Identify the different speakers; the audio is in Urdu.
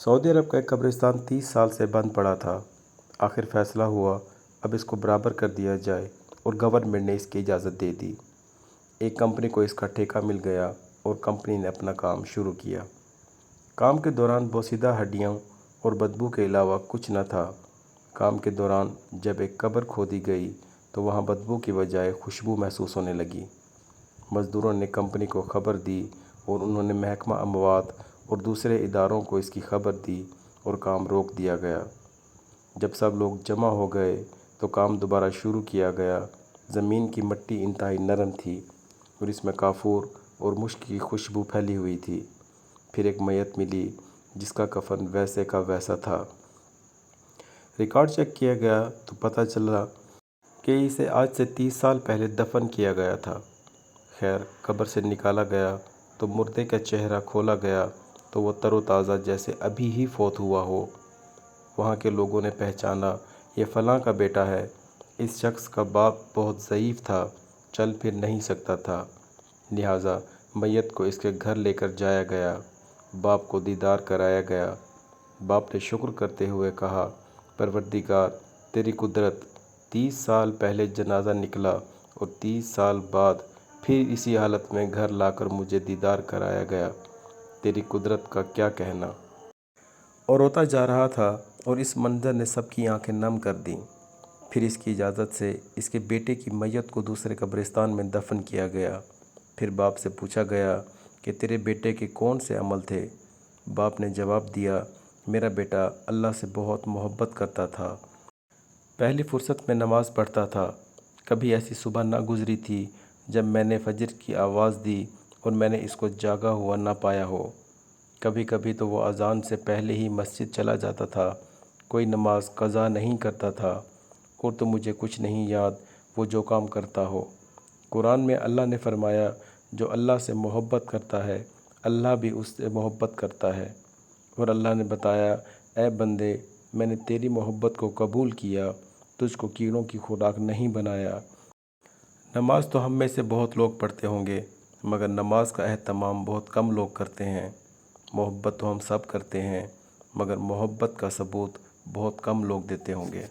Speaker 1: سعودی عرب کا ایک قبرستان 30 سال سے بند پڑا تھا۔ آخر فیصلہ ہوا اب اس کو برابر کر دیا جائے اور گورنمنٹ نے اس کی اجازت دے دی۔ ایک کمپنی کو اس کا ٹھیکہ مل گیا اور کمپنی نے اپنا کام شروع کیا۔ کام کے دوران بوسیدہ ہڈیوں اور بدبو کے علاوہ کچھ نہ تھا۔ کام کے دوران جب ایک قبر کھودی گئی تو وہاں بدبو کی بجائے خوشبو محسوس ہونے لگی۔ مزدوروں نے کمپنی کو خبر دی اور انہوں نے محکمہ اموات اور دوسرے اداروں کو اس کی خبر دی اور کام روک دیا گیا۔ جب سب لوگ جمع ہو گئے تو کام دوبارہ شروع کیا گیا۔ زمین کی مٹی انتہائی نرم تھی اور اس میں کافور اور مشک کی خوشبو پھیلی ہوئی تھی۔ پھر ایک میت ملی جس کا کفن ویسے کا ویسا تھا۔ ریکارڈ چیک کیا گیا تو پتہ چلا کہ اسے آج سے 30 سال پہلے دفن کیا گیا تھا۔ خیر قبر سے نکالا گیا تو مردے کا چہرہ کھولا گیا تو وہ تر و تازہ جیسے ابھی ہی فوت ہوا ہو۔ وہاں کے لوگوں نے پہچانا یہ فلاں کا بیٹا ہے۔ اس شخص کا باپ بہت ضعیف تھا، چل پھر نہیں سکتا تھا، لہٰذا میت کو اس کے گھر لے کر جایا گیا۔ باپ کو دیدار کرایا گیا۔ باپ نے شکر کرتے ہوئے کہا، پروردگار تیری قدرت، 30 سال پہلے جنازہ نکلا اور 30 سال بعد پھر اسی حالت میں گھر لا کر مجھے دیدار کرایا گیا، تیری قدرت کا کیا کہنا۔ اور روتا جا رہا تھا اور اس منظر نے سب کی آنکھیں نم کر دیں۔ پھر اس کی اجازت سے اس کے بیٹے کی میت کو دوسرے قبرستان میں دفن کیا گیا۔ پھر باپ سے پوچھا گیا کہ تیرے بیٹے کے کون سے عمل تھے؟ باپ نے جواب دیا، میرا بیٹا اللہ سے بہت محبت کرتا تھا۔ پہلی فرصت میں نماز پڑھتا تھا۔ کبھی ایسی صبح نہ گزری تھی جب میں نے فجر کی آواز دی اور میں نے اس کو جاگا ہوا نہ پایا ہو۔ کبھی کبھی تو وہ اذان سے پہلے ہی مسجد چلا جاتا تھا، کوئی نماز قضا نہیں کرتا تھا۔ اور تو مجھے کچھ نہیں یاد وہ جو کام کرتا ہو۔ قرآن میں اللہ نے فرمایا، جو اللہ سے محبت کرتا ہے اللہ بھی اس سے محبت کرتا ہے۔ اور اللہ نے بتایا، اے بندے میں نے تیری محبت کو قبول کیا، تجھ کو کیڑوں کی خوراک نہیں بنایا۔ نماز تو ہم میں سے بہت لوگ پڑھتے ہوں گے مگر نماز کا اہتمام بہت کم لوگ کرتے ہیں۔ محبت تو ہم سب کرتے ہیں مگر محبت کا ثبوت بہت کم لوگ دیتے ہوں گے۔